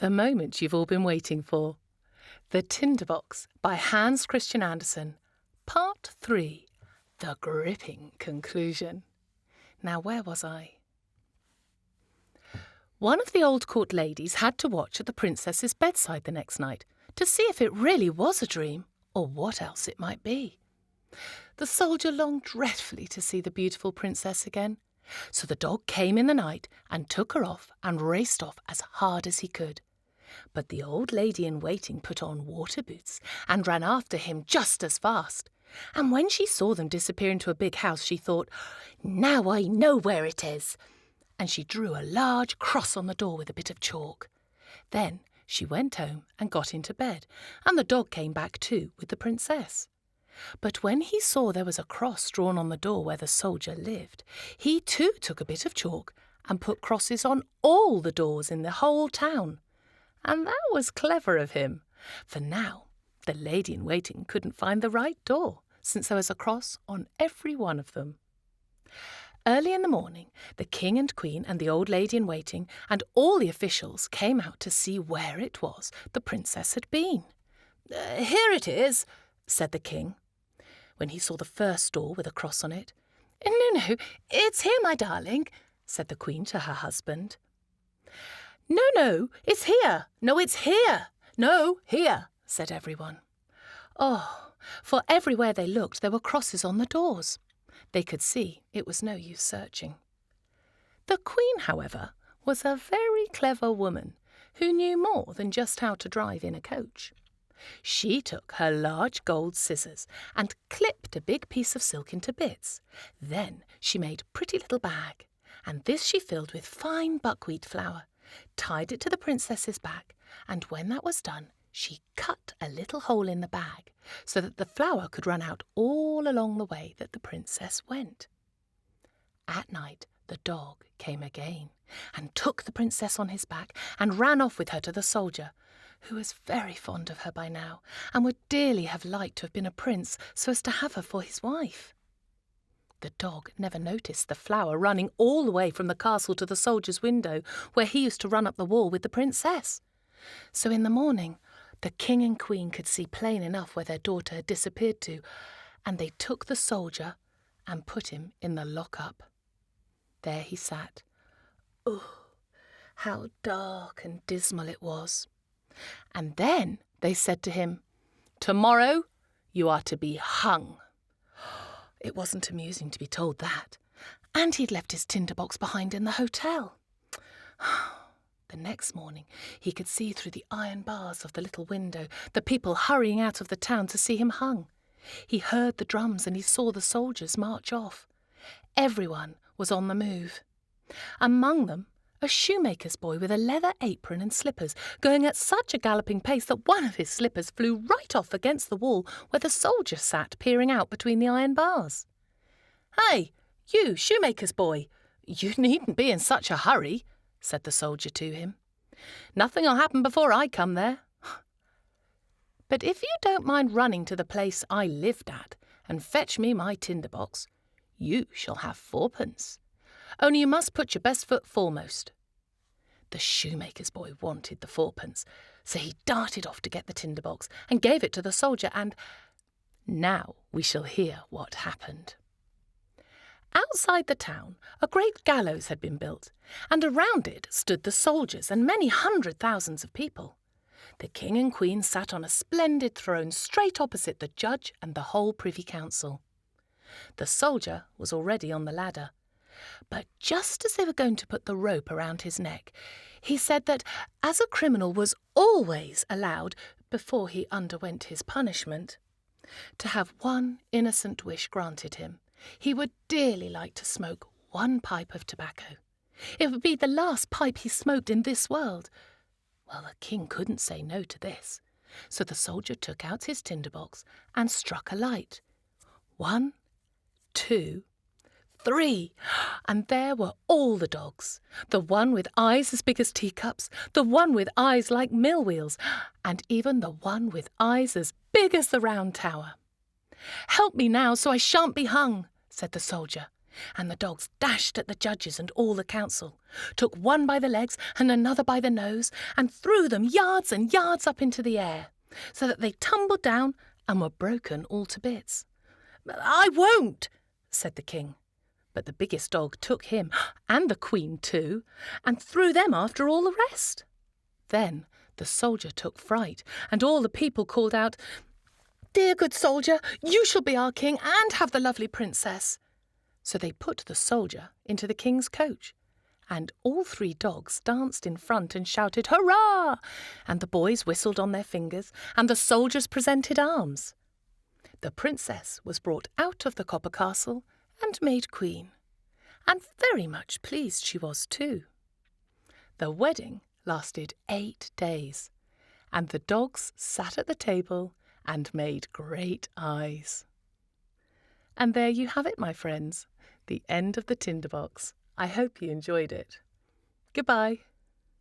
The moment you've all been waiting for. The Tinder Box by Hans Christian Andersen. Part 3. The Gripping Conclusion. Now, where was I? One of the old court ladies had to watch at the princess's bedside the next night to see if it really was a dream or what else it might be. The soldier longed dreadfully to see the beautiful princess again, so the dog came in the night and took her off and raced off as hard as he could. But the old lady in waiting put on water boots and ran after him just as fast. And when she saw them disappear into a big house, she thought, "Now I know where it is." And she drew a large cross on the door with a bit of chalk. Then she went home and got into bed, and the dog came back too with the princess. But when he saw there was a cross drawn on the door where the soldier lived, he too took a bit of chalk and put crosses on all the doors in the whole town. And that was clever of him, for now the lady in waiting couldn't find the right door, since there was a cross on every one of them. Early in the morning, the king and queen and the old lady in waiting and all the officials came out to see where it was the princess had been. "Here it is," said the king, when he saw the first door with a cross on it. No, it's here, my darling," said the queen to her husband. No, it's here. No, it's here. No, here," said everyone. Oh, for everywhere they looked there were crosses on the doors. They could see it was no use searching. The queen, however, was a very clever woman who knew more than just how to drive in a coach. She took her large gold scissors and clipped a big piece of silk into bits. Then she made a pretty little bag, and this she filled with fine buckwheat flour, tied it to the princess's back, and when that was done, she cut a little hole in the bag so that the flour could run out all along the way that the princess went. At night, the dog came again and took the princess on his back and ran off with her to the soldier, who was very fond of her by now and would dearly have liked to have been a prince so as to have her for his wife. The dog never noticed the flour running all the way from the castle to the soldier's window, where he used to run up the wall with the princess. So in the morning, the king and queen could see plain enough where their daughter had disappeared to, and they took the soldier and put him in the lock-up. There he sat. Oh, how dark and dismal it was. And then they said to him, "Tomorrow you are to be hung." It wasn't amusing to be told that, and he'd left his tinder box behind in the hotel. The next morning he could see through the iron bars of the little window the people hurrying out of the town to see him hung. He heard the drums and he saw the soldiers march off. Everyone was on the move. Among them, a shoemaker's boy with a leather apron and slippers, going at such a galloping pace that one of his slippers flew right off against the wall where the soldier sat peering out between the iron bars. "Hey, you shoemaker's boy, you needn't be in such a hurry," said the soldier to him. "Nothing'll happen before I come there. But if you don't mind running to the place I lived at and fetch me my tinder box, you shall have 4pence. Only you must put your best foot foremost." The shoemaker's boy wanted the 4pence, so he darted off to get the tinder box and gave it to the soldier, and now we shall hear what happened. Outside the town, a great gallows had been built, and around it stood the soldiers and many hundred thousands of people. The king and queen sat on a splendid throne straight opposite the judge and the whole privy council. The soldier was already on the ladder, but just as they were going to put the rope around his neck, he said that as a criminal was always allowed, before he underwent his punishment, to have one innocent wish granted him, he would dearly like to smoke one pipe of tobacco. It would be the last pipe he smoked in this world. Well, the king couldn't say no to this, so the soldier took out his tinder box and struck a light. 1, 2, 3, and there were all the dogs, the one with eyes as big as teacups, the one with eyes like mill wheels, and even the one with eyes as big as the round tower. "Help me now, so I shan't be hung," said the soldier. And the dogs dashed at the judges and all the council, took one by the legs and another by the nose, and threw them yards and yards up into the air, so that they tumbled down and were broken all to bits. "I won't," said the king. But the biggest dog took him, and the queen too, and threw them after all the rest. Then the soldier took fright, and all the people called out, "Dear good soldier, you shall be our king and have the lovely princess." So they put the soldier into the king's coach, and all three dogs danced in front and shouted, "Hurrah!" And the boys whistled on their fingers, and the soldiers presented arms. The princess was brought out of the copper castle and made queen, and very much pleased she was too. The wedding lasted 8 days, and the dogs sat at the table and made great eyes. And there you have it, my friends, the end of the Tinder Box. I hope you enjoyed it. Goodbye.